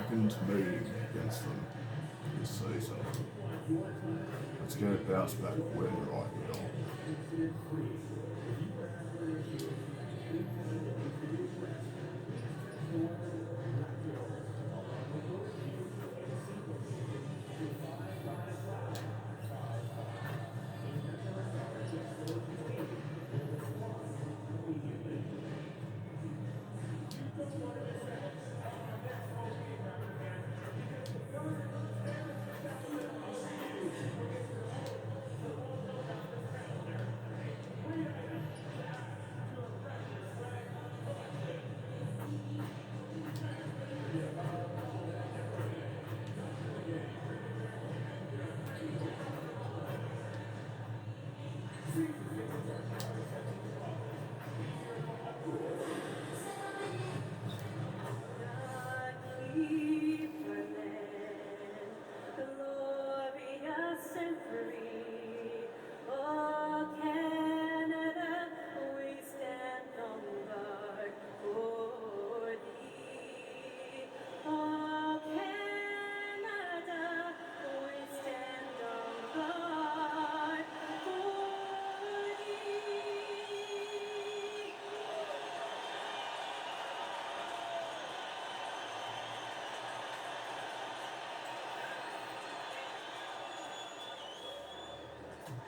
second meeting against them this season. Let's get a bounce back win right now.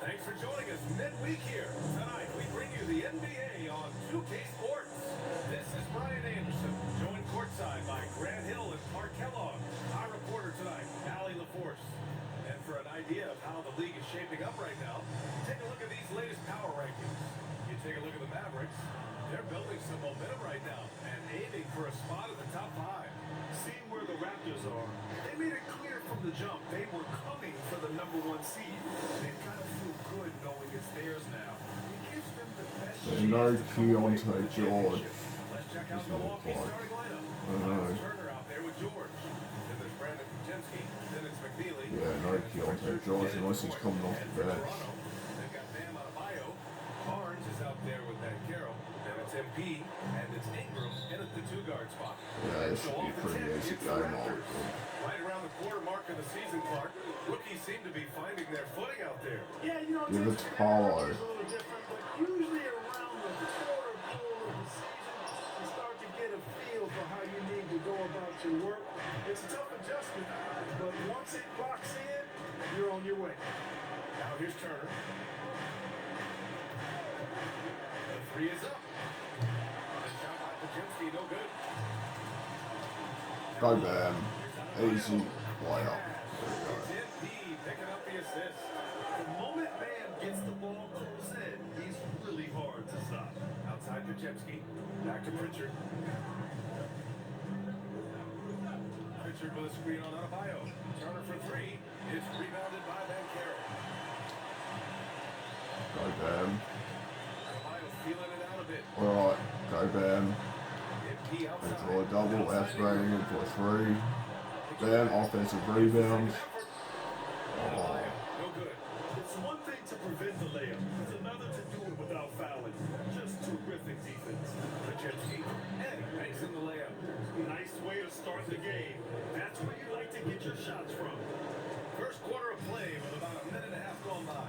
Thanks for joining us midweek here. Tonight, we bring you the NBA on 2K Sports. This is Brian Anderson, joined courtside by Grant Hill and Mark Kellogg. Our reporter tonight, Allie LaForce. And for an idea of how the league is shaping up right now, take a look at these latest power rankings. You take a look at the Mavericks. They're building some momentum right now and aiming for a spot in the top 5. Seeing where the Raptors are, they made it clear from the jump they were coming for the #1 seed. They've got to feel good knowing it's theirs now. It gives them the best They know chance to Keontae George. Let's check out He's not Milwaukee's quite. starting lineup. I know. Miles Turner out there with George. Then there's Brandon Kuczynski. Then it's McNeely. Yeah, no Keontae George unless he's coming off the bench. They've got Bam Adebayo. Barnes is out there with Ben Carroll. Then it's MP. And it's Ingram in at the 2-guard spot. Yeah, this should be a pretty easy game all. Right around the quarter mark of the season, Clark. Rookies seem to be finding their footing out there. Yeah, you know, Give it to it's Paulo. a little different, but usually around the quarter pool of the season, you start to get a feel for how you need to go about your work. It's a tough adjustment, but once it locks in, you're on your way. Now here's Turner. The 3 is up. The shot by Kuczynski, no good. Go Bam. Easy layup. It's MP picking up the assist. The moment Bam gets the ball close in, he's really hard to stop. Outside Kuczynski. Back to Pritchard. Pritchard with a screen on Adebayo. Turner for 3. It's rebounded by Ben Carroll. Go Bam. Adebayo feeling it out a bit. Alright, go Bam. MP They outside. draw a double, outbanging him for a 3. Bam, offensive rebounds. Oh, No good. It's one thing to prevent the layup. It's another to do it without fouling. Just terrific defense. Kuczynski. And makes in the layup. Nice way to start the game. That's where you like to get your shots from. First quarter of play with about a minute and a half gone by.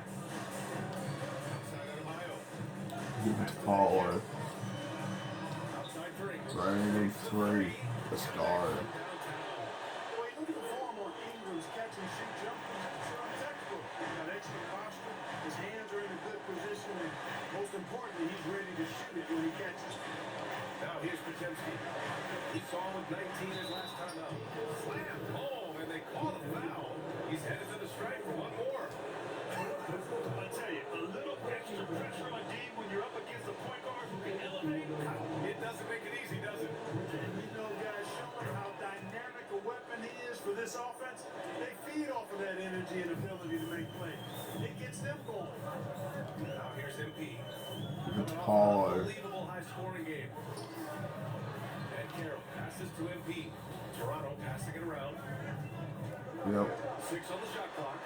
Outside Adebayo. give it to Paulo. Outside 3. Raining 3. Let's go. Well, you look at the form on Ingram's catch and shoot jumper. It's on textbook. He's got excellent posture. His hands are in a good position, and most importantly, he's ready to shoot it when he catches it. Now here's Kuczynski. He saw him with 19 his last time out. Slam home, and they call a foul. He's headed to the stripe for one more. I tell you, a little extra pressure on D when you're up against a point guard who can elevate. It doesn't make it easy, does it? And you know, guys, showing how dynamic a weapon he is for this offense, they feed off of that energy and ability to make plays. It gets them going. Now here's MP. Give it to Coming off an Paulo. unbelievable high-scoring game. And Carroll passes to MP. Toronto passing it around. Yep. 6 on the shot clock.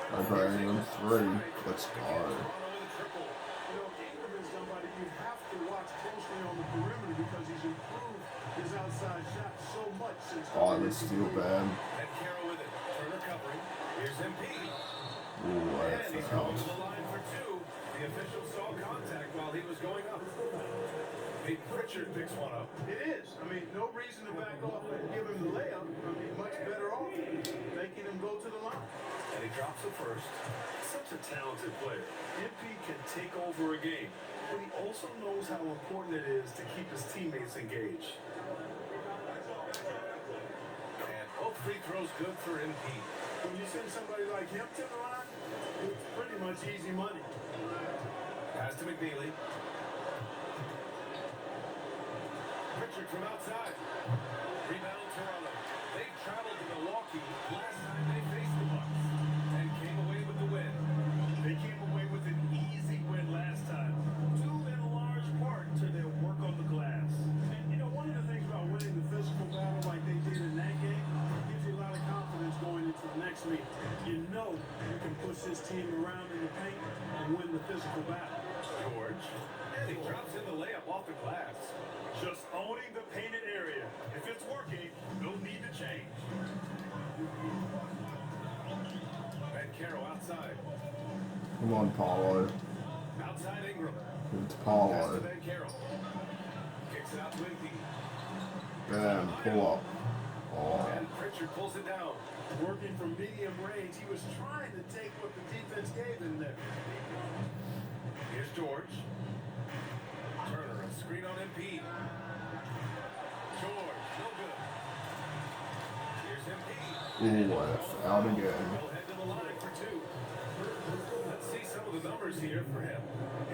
Go Bam, 3. Let's go. Toronto with a triple. You know, Ingram is somebody you have to watch closely on the perimeter because he's improved his outside outside shot so much since Oh, that's still bad. And Carroll with it. Turner covering. Here's MP. Ooh, And that's he's the going to house. the line for two. The official saw contact while he was going up. Peyton Pritchard picks one up. It is. I mean, no reason to back off and give him the layup. I mean, much better off making him go to the line. And he drops the first. Such a talented player. MP can take over a game, but he also knows how important it is to keep his teammates engaged. And both free throws good for MP. When you send somebody like him to the line, it's pretty much easy money. Pass to McNeely. Pritchard from outside. Rebound Toronto. They traveled to Milwaukee last time they faced the Bucks and came away with the win. They came away with an easy win last time, due in large part to their work on the glass. And, you know, one of the things about winning the physical battle like they did in that game gives you a lot of confidence going into the next meet. You know you can push this team around in the paint and win the physical battle. George. And he drops in the layup off the glass. Just owning the painted area. If it's working, no need to change. And Carroll outside. Come on, Paulo. Outside Ingram. It's Pass to Paulo. Van Carroll. Kicks it out to MP. Bam, pull up. Oh, And Pritchard pulls it down. Working from medium range, he was trying to take what the defense gave him there. Here's George. Turner, a screen on MP. George, no good. Here's MP. ooh, that's out again. He'll head to the line for two. Let's see some of the numbers here for him.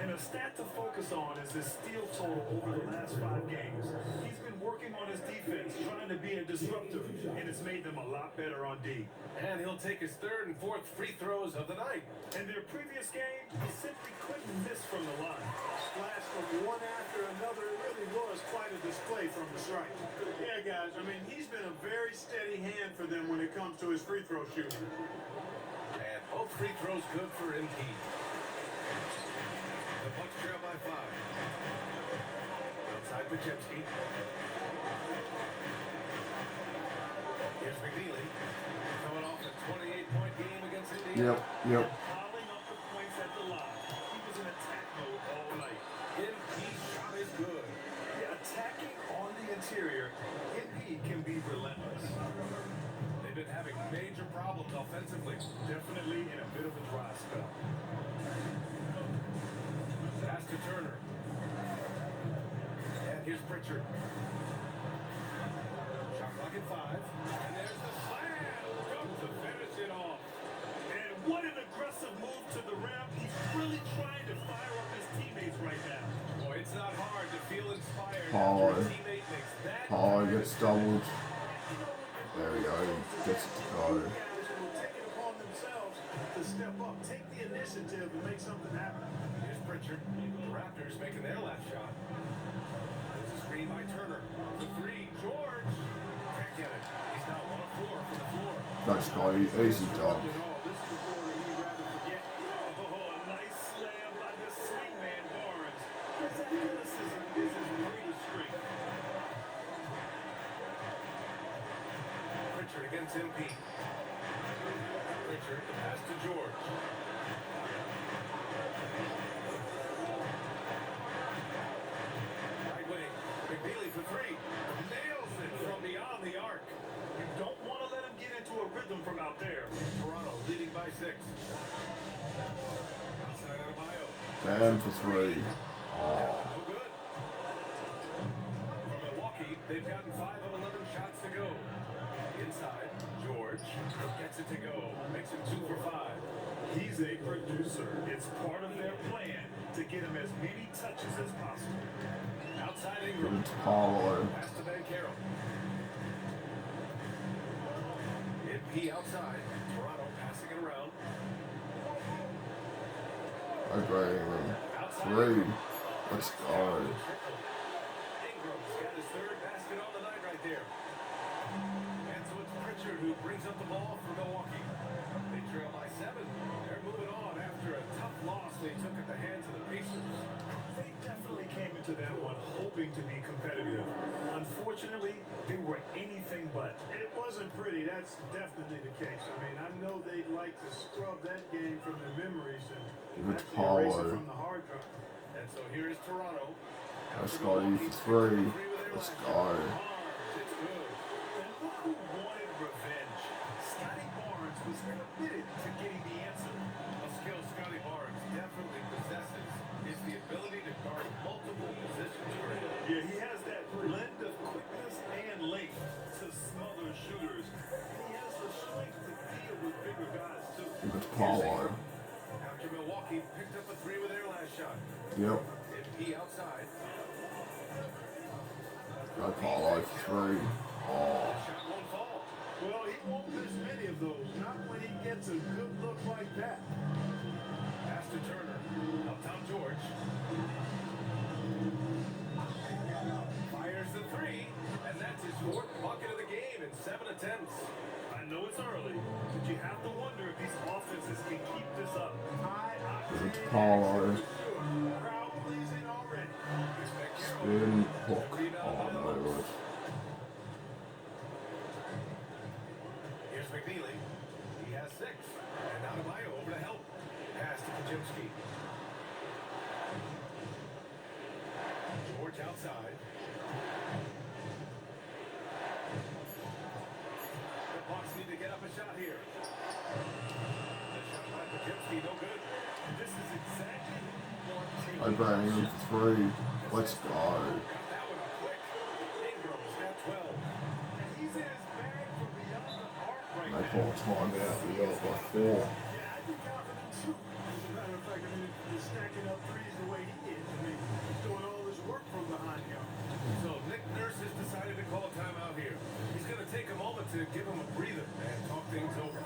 And a stat to focus on is his steal total over the last 5 games. He's been working on his defense, trying to be a disruptor, and it's made them a lot better on D. And he'll take his third and fourth free throws of the night. In their previous game, he simply couldn't miss from the line. Flash from one after another. It really was quite a display from the stripe. Yeah, guys, I mean, he's been a very steady hand for them when it comes to his free throw shooting. And both free throws good for MP. The Bucks trail by 5. Outside Pachemski. Here's McNeely. Coming off a 28-point game against Indiana. Yep. Piling up the points at the line. He was in attack mode all night. MP's shot is good. Yeah, attacking on the interior, MP can be relentless. They've been having major problems offensively. Definitely in a bit of a dry spell. Pass to Turner. And here's Pritchard. Shot clock at 5. And there's the slam. Come to finish it off. And what an aggressive move to the rim. He's really trying to fire up his teammates right now. Boy, it's not hard to feel inspired Paul. after a teammate makes that. Paulo gets doubled. There we go. He gets it to go. Guys who will take it upon themselves to step up, take the initiative, and make something happen. Here's Pritchard. The Raptors making their last shot. There's a screen by Turner. The 3. George. Can't get it. He's now 1 of 4 from the floor. Nice guy. Easy job. You know, this is the quarter he'd rather forget. Oh, a nice slam by the swingman Barnes. His athleticism is his greatest strength. Pritchard against MP. Pritchard, the pass to George. Right wing. McNeely for 3. Nails it from beyond the arc. You don't want to let him get into a rhythm from out there. Toronto leading by 6. Outside Adebayo. Bam for 3. No good. From Milwaukee, they've gotten 5 of 11 shots to go. Inside, George gets it to go. Makes it 2 for 5. He's a producer. It's part of their plan to get him as many touches as possible. Outside Ingram. It's Paulo. Pass to Van Carroll. MP outside. Toronto passing it around. Okay. Outside. 3. Let's go. Ingram's got his 3rd basket on the night right there. And so it's Pritchard who brings up the ball for Milwaukee. They trail by 7. They're moving on after a tough loss they took at the hands of the Pacers. They definitely came into that one hoping to be competitive. Unfortunately, wasn't pretty. That's definitely the case. I mean, I know they'd like to scrub that game from their memories and Good actually erase it call. from the hard drive. And so here is Toronto. Let's go for 3. Let's go. It's good. And look who wanted revenge. Scotty Barnes was committed to getting the answer. A skill Scotty Barnes definitely possesses is the ability to guard multiple positions for him. Yeah, he has that blend of quickness and length to smother shooters. And he has the strength to deal with bigger guys, too. Good call. After Milwaukee picked up a 3 with their last shot. Yep. He outside. Good call. 3. Oh. Shot won't fall. Well, he won't miss many of those. Not when he gets a good look like that. Pass to Turner. Up top George. Fires the 3. And that's his 4th bucket of the game in 7 attempts. I know it's early, but you have to wonder if these offenses can keep this up. Good call. Crowd pleasing already. Spin hook. Oh my lord. Here's McNeely. He has 6. And now to Mayo over to help. Pass to Kajimski. George outside. The Bucks need to get up a shot here. The shot by Kajimski, no good. This is exactly I bang him for 3. Let's go. Got that one up quick. Ingram's got 12. And he's in his bag from beyond the arc right I now. call time out. We got by 4. Yeah, I'd be confident too. As a matter of fact, I mean, if he's stacking up threes the way he is. I mean, he's doing all this work from behind him. So Nick Nurse has decided to call timeout here. He's going to take a moment to give him a breather and talk things over.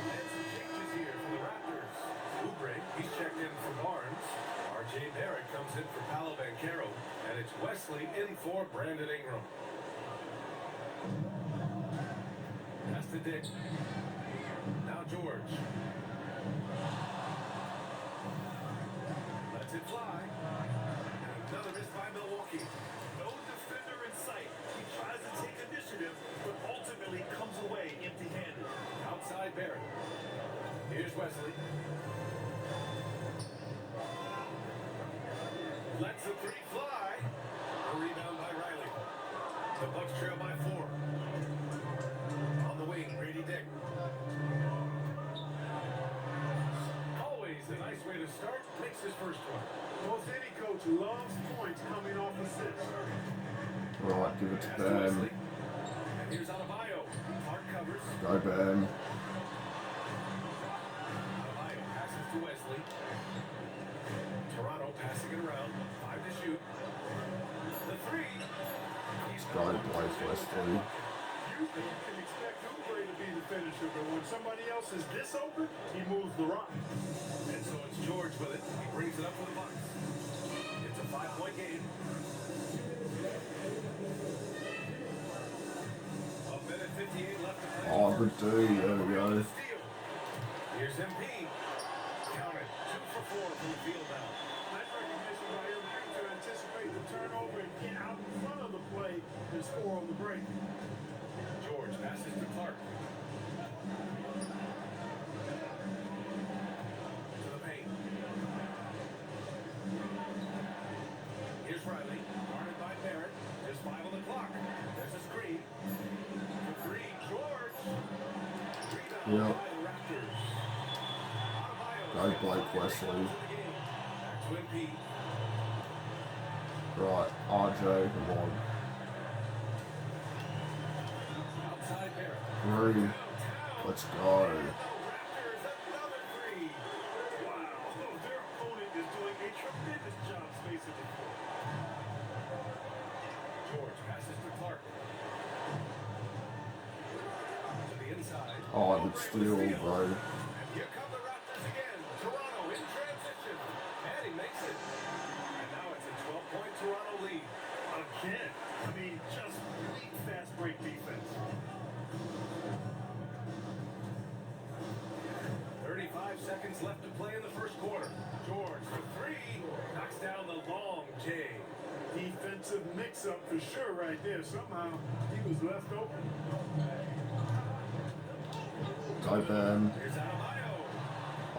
And some changes here for the Raptors. Oubre, he's checked in for Barnes. R.J. Barrett comes in for Paolo Banchero. And it's Wesley in for Brandon Ingram. Pass to Dick. Now George. Lets it fly. And another miss by Milwaukee. no defender in sight. He tries to take initiative, but ultimately comes away empty-handed. Outside Barrett. Here's Wesley. Lets the 3 fly. A rebound by Riley. The Bucks trail by 4. On the wing, Grady Dick. Always a nice way to start. Makes his first one. Most any coach loves points coming off assists. Right, give it to Pass to Ben. Wesley. And here's Adebayo. Clark covers. Go Ben. Adebayo passes to Wesley. Toronto passing it around. 5 to shoot. The 3. He's Go Blake Wesley. Usually you can expect Oubre to be the finisher, but when somebody else is this open, he moves the rock. And so it's George with it. He brings it up for the Bucks. It's a 5-point game. A minute 58 left to play. Oh, good D. There we go. Steal. Here's MP. Count it. 2 for 4 from the field now. Nice recognition by MP to anticipate the turnover and get out in front of the play and score on the break. George passes to Clark. To the paint. Yep. Go Blake Wesley. Right, RJ, come on. 3. Let's go. Wow, their opponent is doing a tremendous job spacing the floor. George passes to Clark. To the inside. Oh, I would steal, bro. And here come the Raptors again. Toronto in transition. And he makes it. And now it's a 12-point Toronto lead. Again, I mean, just weak fast break defense. 35 seconds left to play in the first quarter. George for 3. Knocks down the long J. Defensive mix-up for sure right there. Somehow he was left open. Go Ben. Here's Adebayo.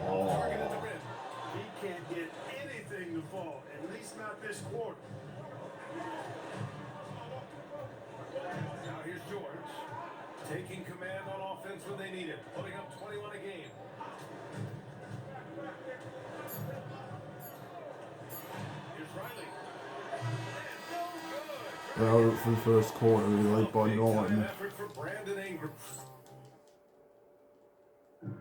Oh. Target at the rim. He can't get anything to fall, at least not this quarter. Now here's George. Taking command on offense when they need it. Putting up 21 a game. Here's Riley. And no good. Well, for the first quarter, we led by Big time 9. effort for Brandon Ingram. And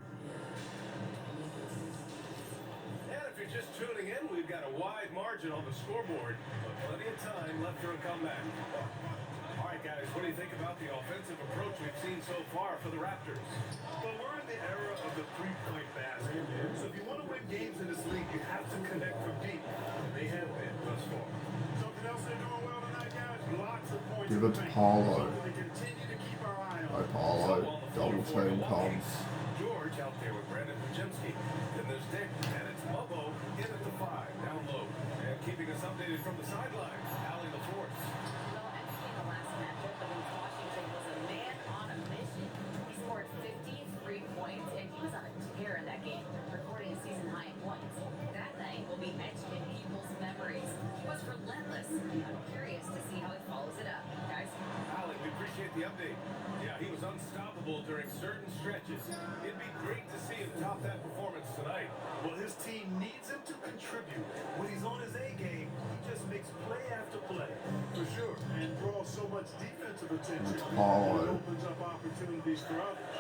if you're just tuning in, we've got a wide margin on the scoreboard, but plenty of time left for a comeback. All right, guys, what do you think about the offensive approach we've seen so far for the Raptors? Well, we're in the era of the three-point basket. So if you want to win games in this league, you have to connect from deep. And they have been thus far. Something else they're doing well tonight, guys. Lots of points. Give it to Paulo. Something to continue to keep our eye Go on. Paulo. Double team comes. George out there with Brandon Pajemski. Then there's Dick, and it's Mubbo in at the 5, down low. And keeping us updated from the sideline, Allie LaForce. Well, at the end of last matchup against Washington was a man on a mission. He scored 53 points, and he was on a tear in that game, recording a season high in points. That night will be etched in people's memories. He was relentless. I'm curious to see how he follows it up. Guys? Allie, we appreciate the update. Yeah, he was unstoppable during certain stretches. It'd be great to see him top that performance tonight. Well, his team needs him to contribute. When he's on his A game, he just makes play after play. For sure. And draws so much defensive attention. It's Paulo. It opens up opportunities for others.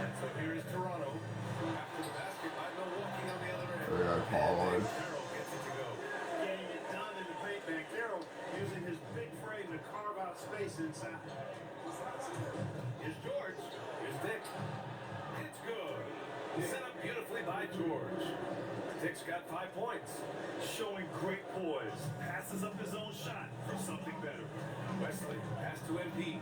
And so here is Toronto. After the basket by Milwaukee on the other end. There we go, Paulo. Carroll gets it to go. Getting it done in the paint. Van Carroll using his big frame to carve out space inside. Here's George. Here's Dick. It's good. Set up beautifully by George. Dick's got 5 points. Showing great poise. Passes up his own shot for something better. Wesley, pass to MP.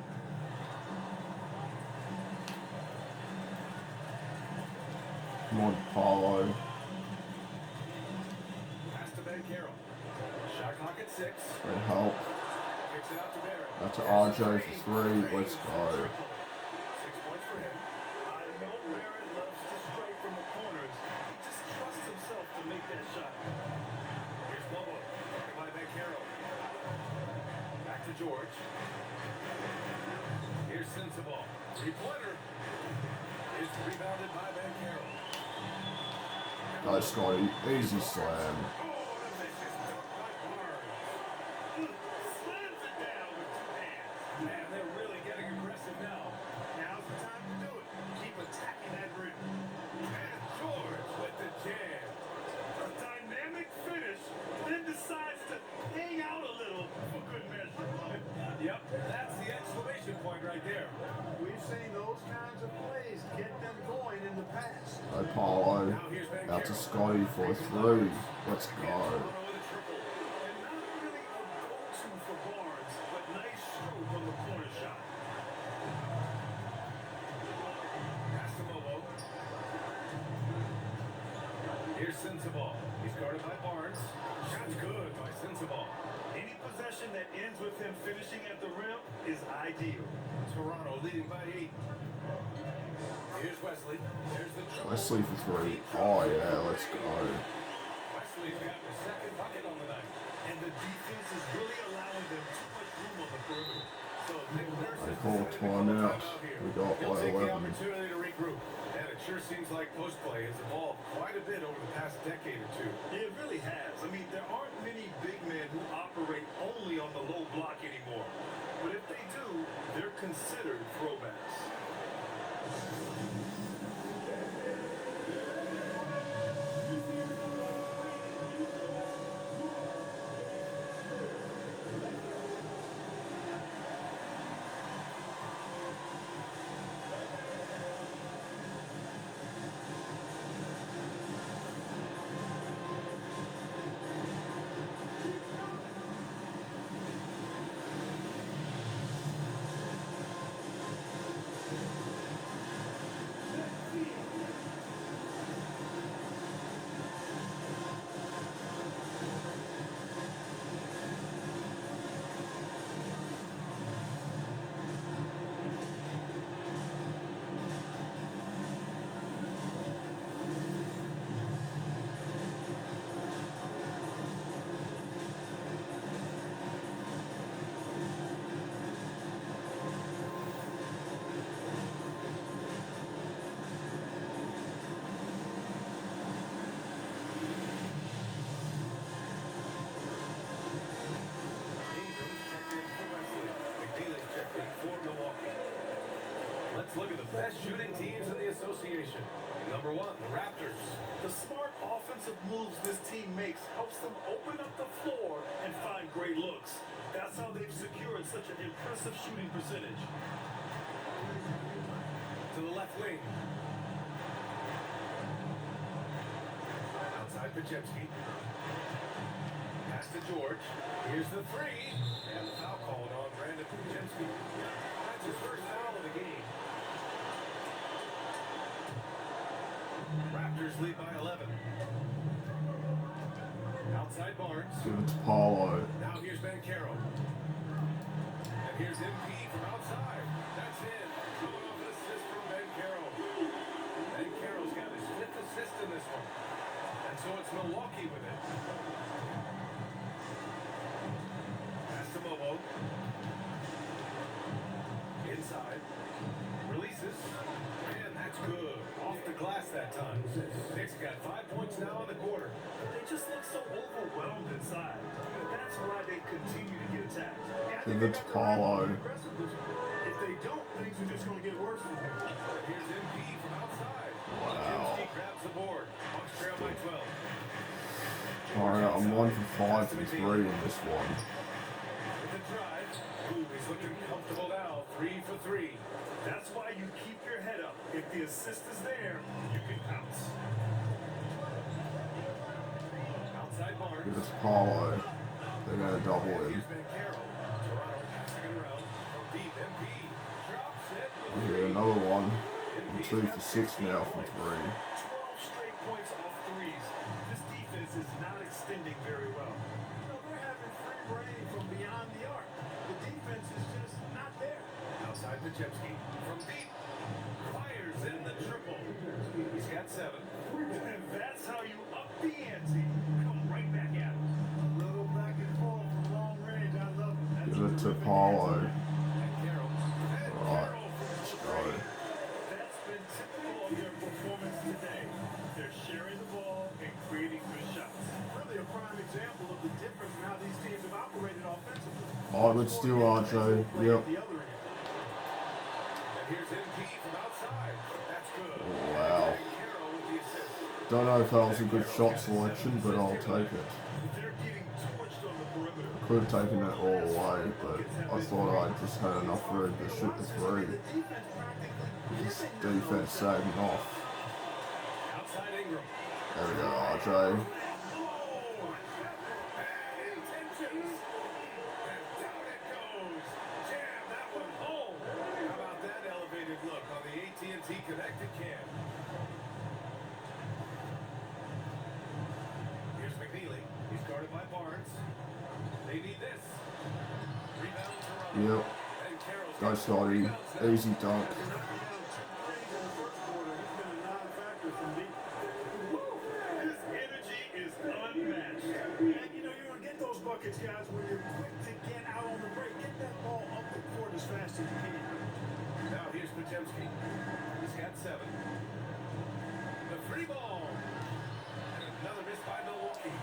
Come on, Paulo. Pass to Ben Carroll. Shot clock at 6. Good help. Kicks it out to Barrett. That's to RJ for 3. Let's go. 6 points for him. I know Barrett loves to strike from the corners. He just trusts himself to make that shot. Here's Bobo. Taken by Ben Carroll. Back to George. Here's Sensabaugh. 3-pointer. Is rebounded by Ben Carroll. Go Scotty. Easy slam. Oh, the vicious dunk by Barnes. Slams it down with 2 hands. Man, they're really getting aggressive now. Now's the time to do it. Keep attacking that rim. And George with the jam. A dynamic finish, then decides to hang out a little for good measure. Yep, that's the exclamation point right there. We've seen those kinds of plays get them going in the past. Go Paulo. Now here's Ben Out to Carroll. Scotty for 3. Let's go. Toronto with a triple. And not really a go-to for Barnes, but nice stroke on the corner shot. Pass to Bobo. Here's Sensabaugh. He's guarded by Barnes. Shot's good by Sensabaugh. Any possession that ends with him finishing at the rim is ideal. Toronto leading by 8. Here's Wesley. There's the triple. Wesley for 3. Oh, yeah, let's go. Wesley's got the second bucket on the night. And the defense is really allowing them too much room on the perimeter. So Nick Nurse They has call decided to call a timeout. timeout here. We got He'll by take the 11. opportunity to regroup. And sure seems like post play has evolved quite a bit over the past decade or two. It really has. I mean, there aren't many big men who operate only on the low block anymore. But if they do, they're considered throwbacks. For Milwaukee. Let's look at the best shooting teams in the association. Number 1, the Raptors. The smart offensive moves this team makes helps them open up the floor and find great looks. That's how they've secured such an impressive shooting percentage. To the left wing. Outside Pajemski. Pass to George. Here's the 3. And the foul called on Brandon Pajemski. That's his first foul of the game. Raptors lead by 11. Outside Barnes. Give it to Paulo. Now here's Bancaro. And here's MP from outside. That's in. Coming off an assist from Bancaro. Bancaro's got his 5th assist in this one. And so it's Milwaukee with it. Pass to Bobo. Inside. Releases. Man, that's good. Off the glass that time. Knicks got 5 points now in the quarter. They just look so overwhelmed inside. That's why they continue to get attacked. Give it to Paulo. If they don't, things are just going to get worse from here. Here's MP from outside. Wow. Pajemski grabs the board. Bucks trail by 12. Alright, I'm 1 for 5 from 3 in this one. With the drive. Ooh, he's looking comfortable now. 3 for 3. That's why you keep your head up. If the assist is there, you can pounce. Outside Barnes. Give it to Paulo. They're going to double him. Here's Bancaro. Toronto passing it around. From deep, MP. Drops it. Here, another one. I'm 2 for 6 now from 3. 12 straight points off threes. This defense is not extending very well. You know, they're having free reign from beyond the arc. The defense is just not there. Outside Pajemski. From deep. Fires in the triple. He's got 7. And that's how you up the ante. Come right back at him. A little back and forth from long range. I love it. That's Give it to terrific. Paulo. Bancaro. Alright, let's go. That's been typical of their performance today. They're sharing the ball and creating good shots. Really a prime example of the difference in how these teams have operated offensively. Oh, good steal, RJ. Yep. The other end. And here's MP from outside. That's good. Wow. Bancaro with the assist. Don't know if that was a good shot selection, but I'll take it. They're getting torched on the perimeter. Could have taken it all away, but I thought I just had enough room to shoot the 3. This defense sagging off. Outside Ingram. There we go, RJ. Intentions. And down it goes. Jam that one home. How about that elevated look on the AT&T connected cam? Here's McNeely. He's guarded by Barnes. They need this. Rebound Toronto. Yep. And Carroll's Go, got Scotty. rebounds now. Easy dunk. His energy is unmatched. And you know, you're going to get those buckets, guys, when you're quick to get out on the break. Get that ball up the court as fast as you can. Now here's Pajemski. He's got 7. Free ball. And another miss by Milwaukee.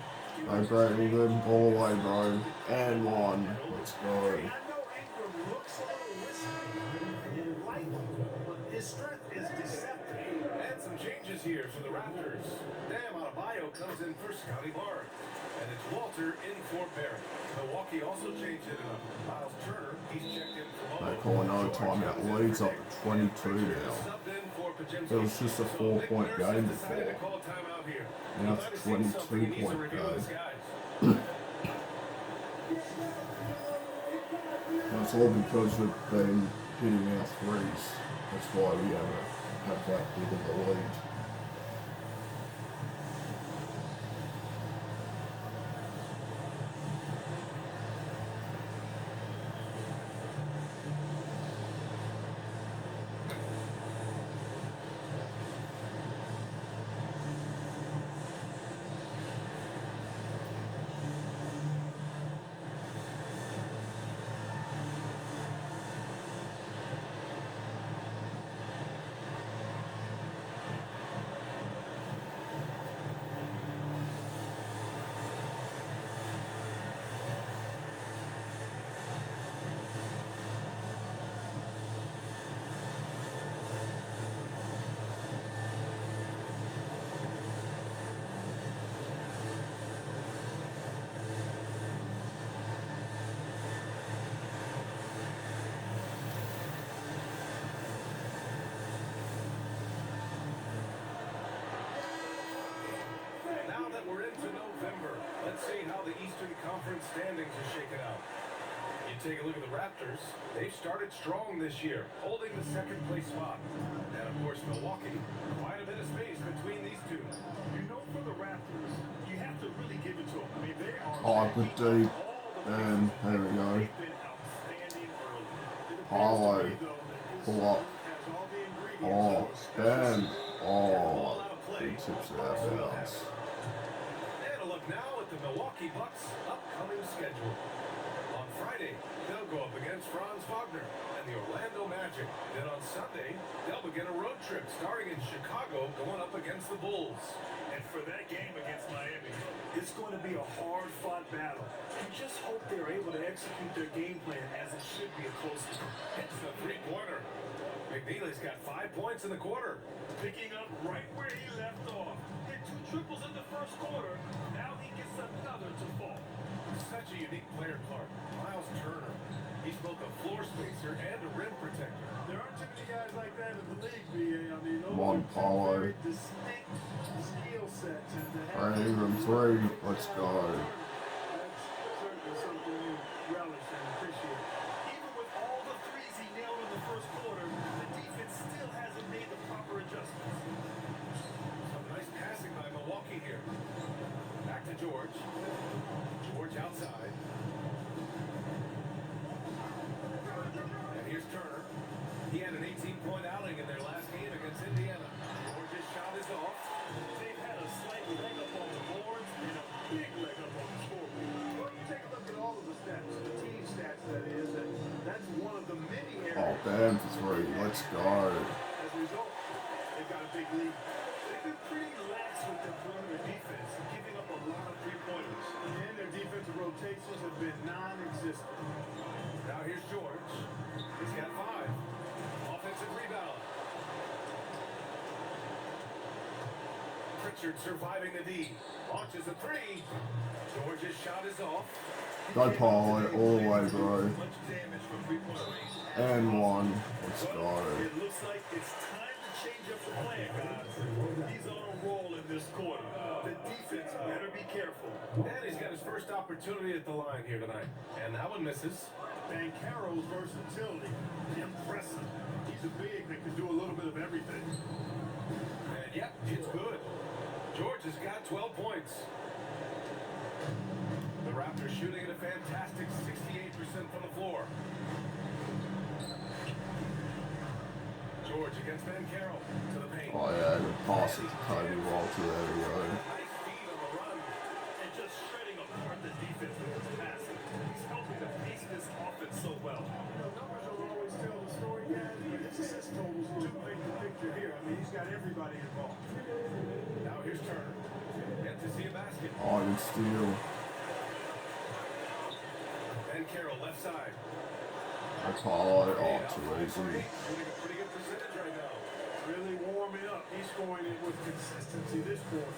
That's right, England. All the way, bro. And one. Let's go. I know Ingram looks a little wispy and light, but his strength is deceptive. And some changes here for the Raptors. Bam Adebayo comes in for Scotty Barnes. And it's Walter in for Barrett. Milwaukee also changed it up. Miles Turner, he's checked in for They Mo. call another timeout. Leads up to 22 now. Subbed in for Pajemski. It was just a So 4-point Nick Nurse game has decided to before. call timeout here. Now He it's might have seen something he needs to 22-point review with his game. guys. That's all because we've been hitting our threes. That's why we have that big of a lead. Now that we're into November, let's see how the Eastern Conference standings are shaking out. You take a look at the Raptors. They've started strong this year, holding the second place spot. And of course, Milwaukee, quite a bit of space between these two. You know, for the Raptors, you have to really give it to them. I mean, they are Oh, good deep. And there we go. they've been outstanding early. Hollow. Pull up. Has all the ingredients. Oh, Ben. Ball Oh, out of play. big tips it out of bounds. And a look now at the Milwaukee Bucks' upcoming schedule. On Friday, they'll go up against Franz Wagner and the Orlando Magic. Then on Sunday, they'll begin a road trip starting in Chicago, going up against the Bulls. And for that game against Miami, it's going to be a hard-fought battle. You just hope they're able to execute their game plan as it should be a close game. Hits the three-pointer. McNeely's got 5 points in the quarter. Picking up right where he left off. Hit 2 triples in the first quarter. Now he gets another to fall. Such a unique player, Clark. Miles Turner. He's both a floor spacer and a rim protector. There aren't too many guys like that in the league, BA. I mean, those Come on, are two Paulo. very distinct skill sets. And to have Right, those Ingram two three. guys Let's on go. the court, that's certainly something you relish and appreciate. Even with all the threes he nailed in the first quarter, the defense still hasn't made the proper adjustments. Some nice passing by Milwaukee here. Back to George. George outside. And here's Turner. He had an 18-point outing in their last game against Indiana. George's shot is off. They've had a slight leg up on the boards and a big leg up on the scoreboard. Well, you take a look at all of the stats, the team stats that is, and that's one of the many Oh, areas. Ben for three. Let's go. As a result, they've got a big lead. They've been pretty lax with their perimeter defense, giving up a lot of three-pointers. And their defensive rotations have been non-existent. Now here's George. He's got 5. Offensive rebound. Pritchard surviving the D. Launches a 3. George's shot is off. Go Paulo all the way, bro. Much damage from three-point range. And one. Let's Well, go. it looks like it's time to change up the plan, guys. He's on a roll in this quarter. The defense better be careful. And he's got his first opportunity at the line here tonight. And that one misses. Banchero's versatility, impressive. He's a big that can do a little bit of everything. And yep, it's good. George has got 12 points. The Raptors shooting at a fantastic 68% from the floor. George against Banchero to the paint. Oh yeah, the pass is Kobe Walter. There we go. Nice feed on the run. And just shredding apart the defense with his passing. He's helping the pace piece this offense so well. The numbers don't always tell the story, guys, but his assist totals do paint the picture here. I mean, he's got everybody involved. Now here's Turner. Yet to see a basket. Oh, good steal. Ben Carroll left side. That's Pollard. Oh, too easy. Shooting a pretty good percentage right now. Really warming up. He's scoring it with consistency this quarter.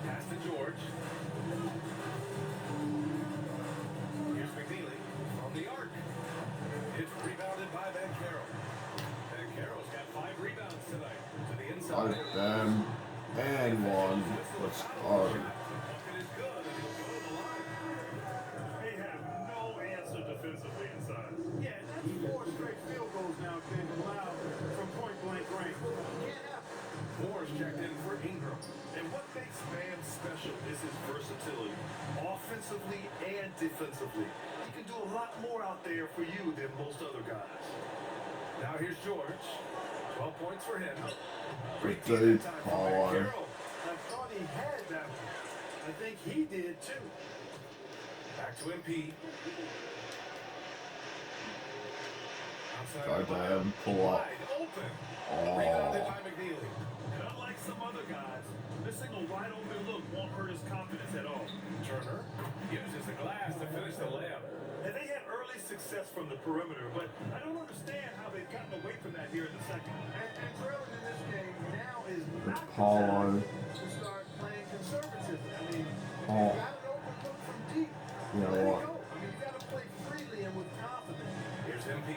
Pass to George. Here's McNeely from the arc. It's rebounded by Ben Carroll. Ben Carroll's got 5 rebounds tonight. To the inside. Got them. And one. Let's go. Bucket is good, and he'll go to the line. They have no answer defensively inside. Yeah, and that's 4 straight field goals now they've allowed from point-blank range. Can't happen. Moore's checked in for Ingram. And what makes Bam special is his versatility, offensively and defensively. He can do a lot more out there for you than most other guys. Now here's George. 12 points for him. Good Great day, time for Ben Pollard. Carroll. I thought he had that one. I think he did too. Back to MP. Outside Got of the them. Pull up. wide open. Oh. Rebounded by McNeely. And unlike some other guys, missing a wide open look won't hurt his confidence at all. Turner uses the glass to finish the layup. And they had early success from the perimeter, but I don't understand how they've gotten away from that here in the second. And trailing in this game now is not the Pollard. time to start playing conservatively. I mean, if Oh. you got an open look from deep, You know let it what? go. I mean, you got to play freely and with confidence. Here's MP.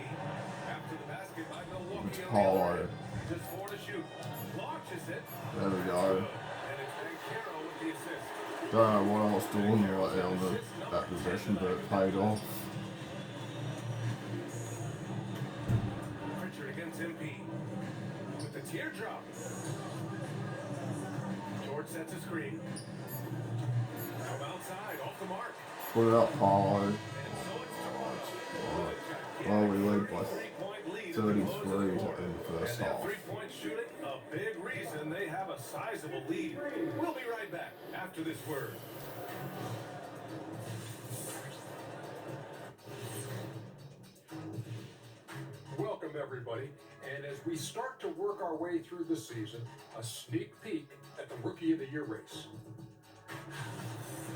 After the basket by Milwaukee. on the Pollard. other end. Just 4 to shoot. Launches it. There we go. And it's Ben Carroll with the assist. Don't know what I was doing right on that possession, but it paid off. Pritchard against MP. With the teardrop. George sets a screen. Come outside, off the mark. Put it up, Pollard. And so it's Toronto. Well, we lead by 3-point lead 33 at the close of the in quarter. the first And that half. 3-point shooting, a big reason they have a sizable lead. We'll be right back after this word. Welcome, everybody. And as we start to work our way through the season, a sneak peek at the Rookie of the Year race.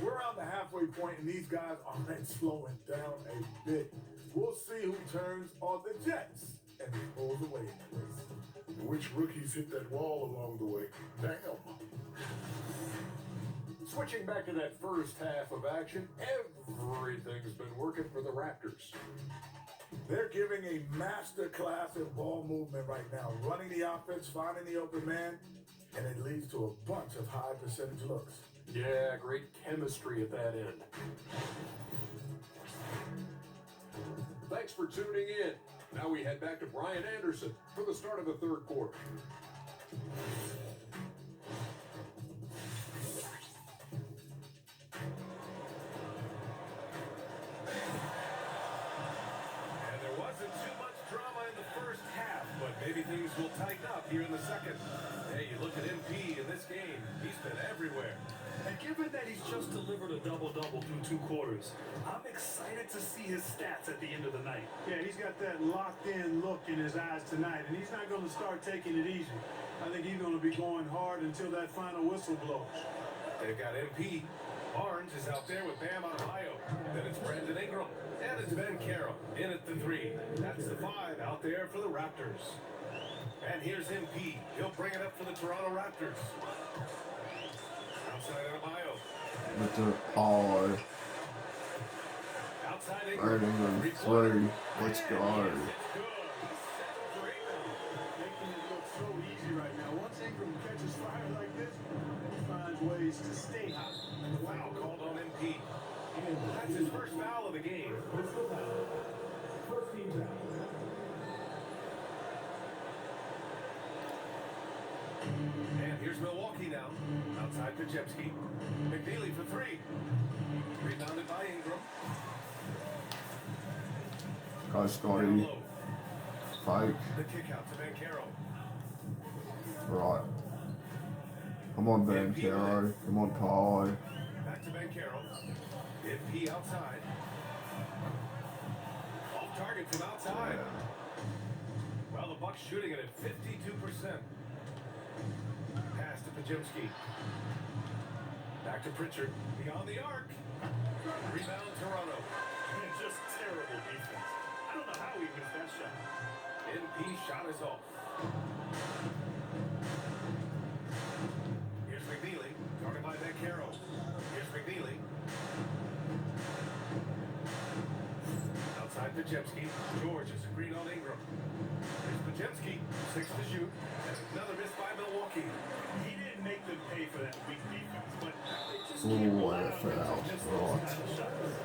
We're on the halfway point, and these guys aren't slowing down a bit. We'll see who turns on the Jets and who pulls away in the race. Which rookies hit that wall along the way? Damn. Switching back to that first half of action, everything's been working for the Raptors. They're giving a master class in ball movement right now, running the offense, finding the open man, and it leads to a bunch of high percentage looks. Yeah, great chemistry at that end. Thanks for tuning in. Now we head back to Brian Anderson for the start of the third quarter. And there wasn't too much drama in the first half, but maybe things will tighten up here in the second. Hey, you look at MP in this game, he's been everywhere. And given that he's just delivered a double-double through 2 quarters, I'm excited to see his stats at the end of the night. Yeah, he's got that locked-in look in his eyes tonight, and he's not going to start taking it easy. I think he's going to be going hard until that final whistle blows. They've got MP. Barnes is out there with Bam Adebayo. Then it's Brandon Ingram. And it's Ben Carroll in at the 3. That's the 5 out there for the Raptors. And here's MP. He'll bring it up for the Toronto Raptors. Outside Adebayo. With the Pollard. Outside Right Ingram. in the 3. Let's go. It's good. He's 7 for 8 now. Making it look so easy right now. Once Ingram catches fire like this, he finds ways to stay hot. Foul called on MP. That's his first foul of the game. And here's Milwaukee now. Outside Pajewski. McNeely for 3. Rebounded by Ingram. Go, Scotty. Down low. Fake. The kick out to Ben Carroll. Right. Come on, Ben Carroll. Come on, Pollard. Back to Ben Carroll. MP outside. Off target from outside. Well, the Bucks shooting it at 52%. Pass to Pajemski. Back to Pritchard. Beyond the arc. Rebound Toronto. And just terrible defense. I don't know how he missed that shot. NP shot is off. Here's McNeely. Guarded by Beccaro. Here's McNeely. Outside Pajemski. George is agreed on Ingram. Here's Pajemski. 6 to shoot. And another miss by Milwaukee. He didn't make them pay for that weak defense, but they just Ooh, can't rely that on fell him to out. miss those kind of shots.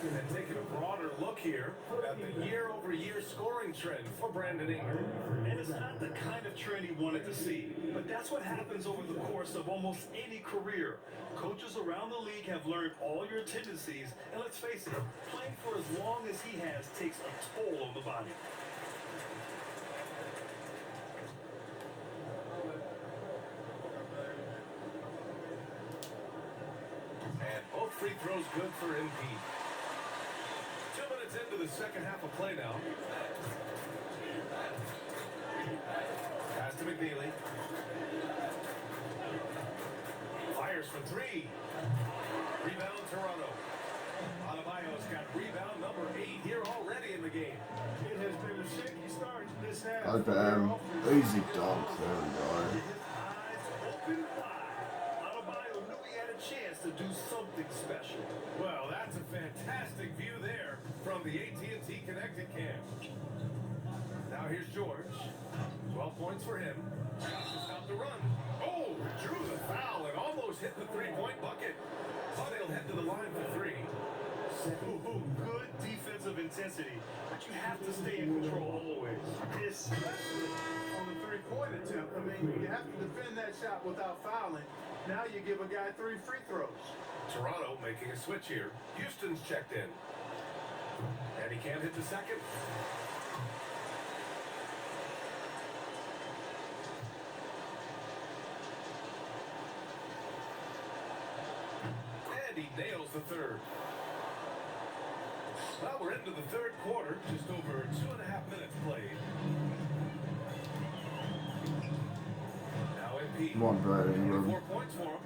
And taking a broader look here at the year-over-year scoring trend for Brandon Ingram. And it's not the kind of trend he wanted to see, but that's what happens over the course of almost any career. Coaches around the league have learned all your tendencies, and let's face it, playing for as long as he has takes a toll on the body. And both free throws good for MP. 2 minutes into the second half of play now. Pass to McNeely. Fires for 3. Rebound Toronto. Adebayo's got rebound number 8 here already in the game. It has been a shaky start to this half. Oh damn, easy dunk, there we go. His eyes open wide. Adebayo knew he had a chance to do something special. Well, that's a fantastic view there from the AT&T Connected Cam. Now here's George. 12 points for him. Got to stop the run. Oh, drew the foul and almost hit the three-point bucket. But he'll head to the line for 3. Ooh, good defensive intensity, but you have to stay in control always. Especially on the three-point attempt. I mean, you have to defend that shot without fouling. Now you give a guy 3 free throws. Toronto making a switch here. Houston's checked in. And he can't hit the second. And he nails the third. Well, we're into the third quarter. Just over 2.5 minutes played. Now MP. Come on, Brad Ingram. 4 points for him.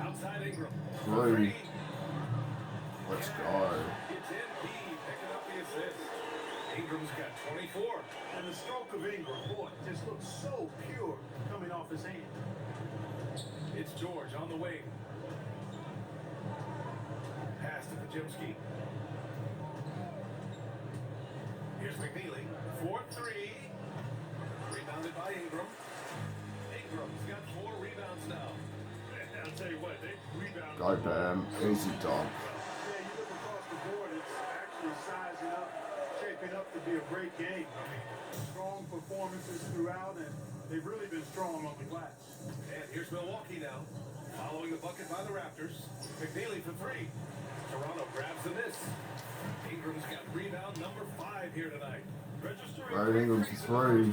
Outside Ingram. Three. Let's go. It's MP picking up the assist. Ingram's got 24. And the stroke of Ingram, boy, just looks so pure coming off his hand. It's George on the wing. Pass to Pajemski. Here's McNeely. 4-3. Rebounded by Ingram. Ingram's got 4 rebounds now. I'll tell you what, they rebound. Go Bam, easy dunk. Yeah, you look across the board, it's actually sizing up, shaping up to be a great game. I mean, strong performances throughout, and they've really been strong on the glass. And here's Milwaukee now. Following the bucket by the Raptors. McNeely for 3. Toronto grabs the miss. Ingram's got rebound number 5 here tonight. Registering Brad Ingram for 3.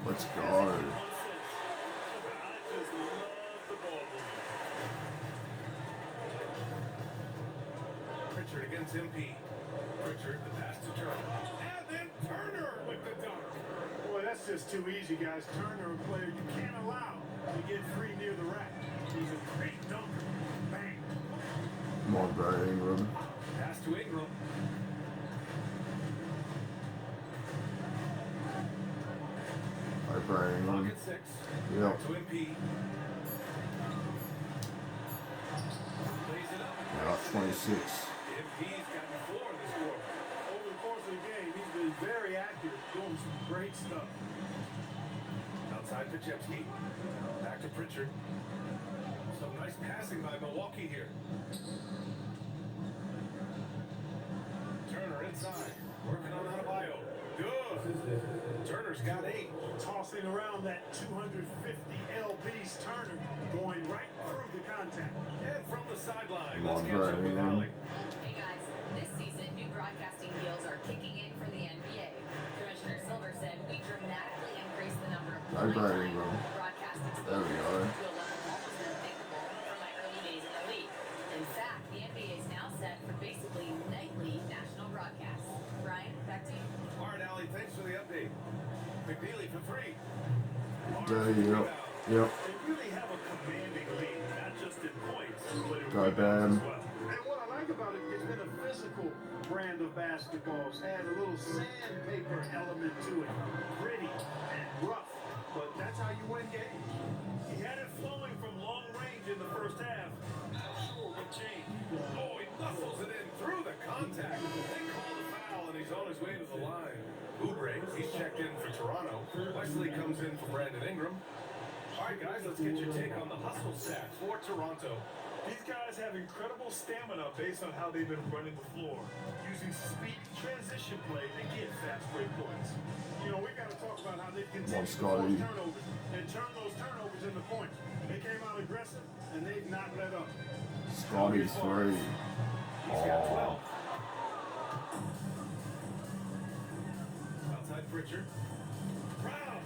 Let's go. Pritchard against MP. Pritchard, the pass to Turner. And then Turner with the dunk. Boy, that's just too easy, guys. Turner, a player you can't allow to get free near the rack. He's a great dunker. Bang. Come on, Brad Ingram. Pass to Ingram. Go Brad Ingram. Pocket 6. Yep. Back to MP. Plays it up. Yeah, 26. MP's gotten 4 this quarter. Over the course of the game, he's been very accurate, doing some great stuff. Outside Pajemski. Back to Pritchard. Some nice passing by Milwaukee here. Turner inside. Working on Adebayo. Good. Turner's got 8. Tossing around that 250 lbs, Turner going right through the contact. And from the sideline, Come on, let's catch up with Brad. Allie. Hey guys, this season new broadcasting deals are kicking in for the NBA. Commissioner Silver said we dramatically increased the number of Go Brad Ingram. broadcasting There we go. to a level almost unthinkable from my early days in the league. Yep. Yep. They really have a commanding lead, not just in points, but in Go, rebounds Bam. as well. And what I like about it, it's been a physical brand of basketball. It's had a little sandpaper element to it. Gritty and rough. But that's how you win games. He had it flowing from long range in the first half. Not sure what changed. Oh, he muscles it in through the contact. They call the foul, and he's on his way to the line. Oubre, he's checked in for Toronto. Wesley comes in for Brandon Ingram. All right, guys, let's get your take on the hustle stats for Toronto. These guys have incredible stamina based on how they've been running the floor, using speed transition play to get fast break points. You know, we got to talk about how they Come continue on, to force Scotty. turnovers and turn those turnovers into points. They came out aggressive, and they've not let up. Scotty 3. He's got 12. Outside Pritchard. Brown.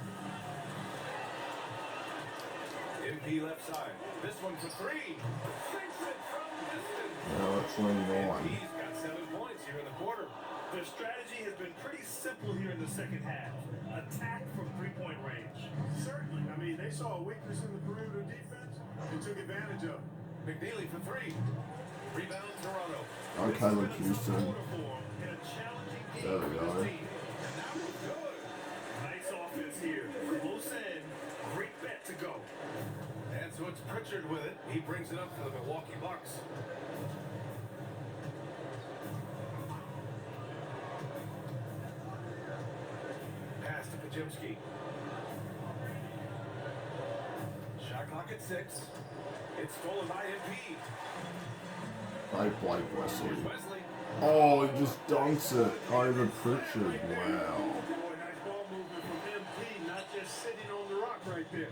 MP left side. This one for 3. Sinks it from distance. Now at 29. He's got 7 points here in the quarter. Their strategy has been pretty simple here in the second half. Attack from three-point range. Certainly. I mean, they saw a weakness in the perimeter defense and took advantage of it. McNeely for 3. Rebound Toronto. Okay, look, Houston. In a challenging game There we for go. this team. And that was good. Nice offense here. Close in. Great bet to go. And so it's Pritchard with it. He brings it up for the Milwaukee Bucks. Pass to Pajemski. Shot clock at 6. It's stolen by MP. By Blake Wesley. Here's Wesley. Oh, he just dunks it over Pritchard. Wow. Boy, nice ball movement from MP, not just sitting on the rock right there.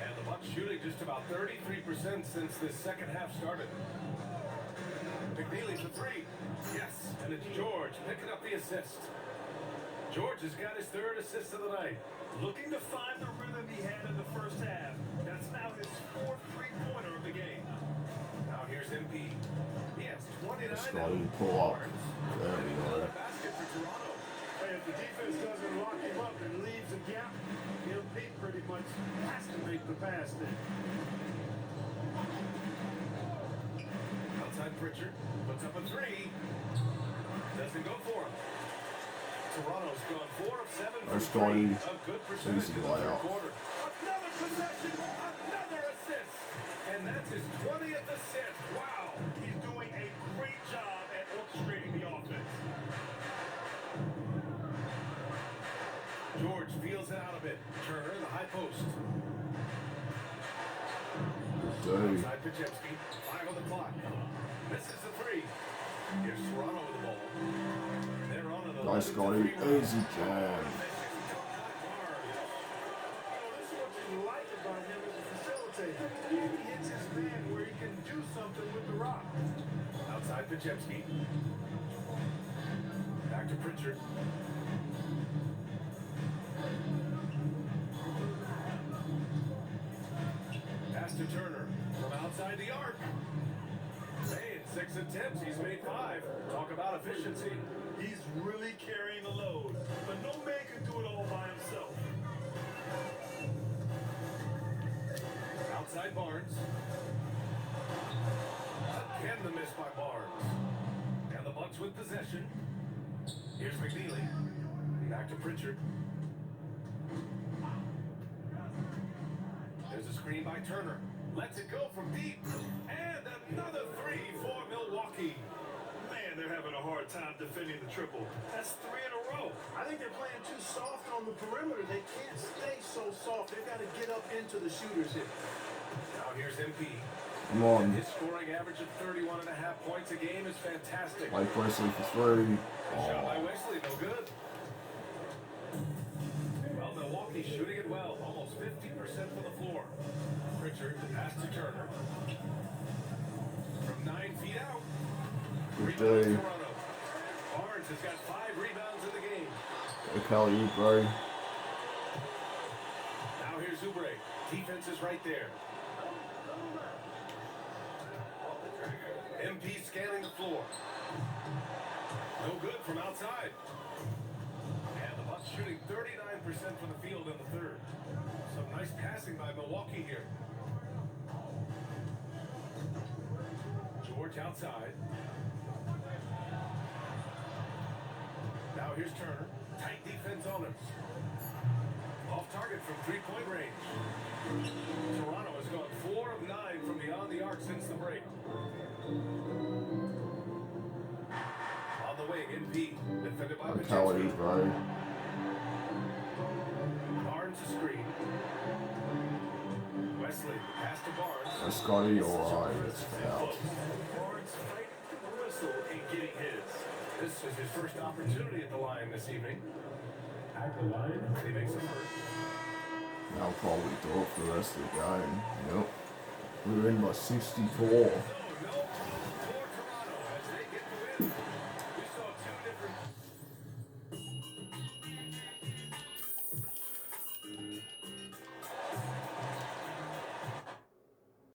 And the Bucks shooting just about 33% since this second half started. McNeely for 3. Yes, and it's George picking up the assist. George has got his 3rd assist of the night. Looking to find the rhythm he had in the first half. That's now his 4th three-pointer of the game. Now here's MP. He has 29 Scotty, now. pull up. Barnes. There we go. Another basket for Toronto. Hey, if the defense doesn't lock him up and leaves a gap, MP pretty much has to make the pass then. Outside Pritchard. Puts up a 3. Doesn't go for him. Toronto's gone 4 of 7 from There's 3. Scotty. A good percentage Easy in the third layout. quarter. Another possession. Another assist. And that's his 20th assist. Wow. He's doing a great job at orchestrating the offense. George feels it out a bit. Turner in the high post. Dude. Outside Pajemski. 5 on the clock. Misses the 3. Here's Toronto with the ball. They're on to the Nice, Scotty. 11-3 run. Easy jam. This is what you like about him as a facilitator. He hits his man where he can do something with the rock. Outside Pajemski. Back to Pritchard. Pass to Turner from outside the arc. Hey, in 6 attempts, he's made 5. Talk about efficiency. He's really carrying the load, but no man can do it all by himself. Outside Barnes. Again the miss by Barnes. And the Bucks with possession. Here's McNeely. Back to Pritchard. There's a screen by Turner. Lets it go from deep. And another 3 for Milwaukee. Man, they're having a hard time defending the triple. That's 3 in a row. I think they're playing too soft on the perimeter. They can't stay so soft. They've got to get up into the shooters here. Now here's MP. Come on. His scoring average of 31.5 points a game is fantastic. Blake Wesley for 3. Shot by Oh. Wesley, no good. Well, Milwaukee's shooting it well, almost 50% from the floor. Pritchard, the pass to Turner. From 9 feet out. Good Rebound day. Toronto. Barnes has got 5 rebounds in the game. Look how you, bro. Now here's Oubre. Defense is right there. MP scanning the floor. No good from outside. And the Bucks shooting 39% from the field in the third. Some nice passing by Milwaukee here. George outside. Now here's Turner. Tight defense on him. Off target from three-point range. Toronto has gone 4 of 9 from beyond the arc since the break. On the wing, Embiid, defended by Mentality, Pacheco. bro. Barnes a screen. Wesley, pass to Barnes. That's Scotty, alright, it's foul. Barnes fighting through the whistle and getting his. This is his first opportunity at the line this evening. At the line, He makes a first. I'll probably do it for the rest of the game. Yep. We're in by 64. No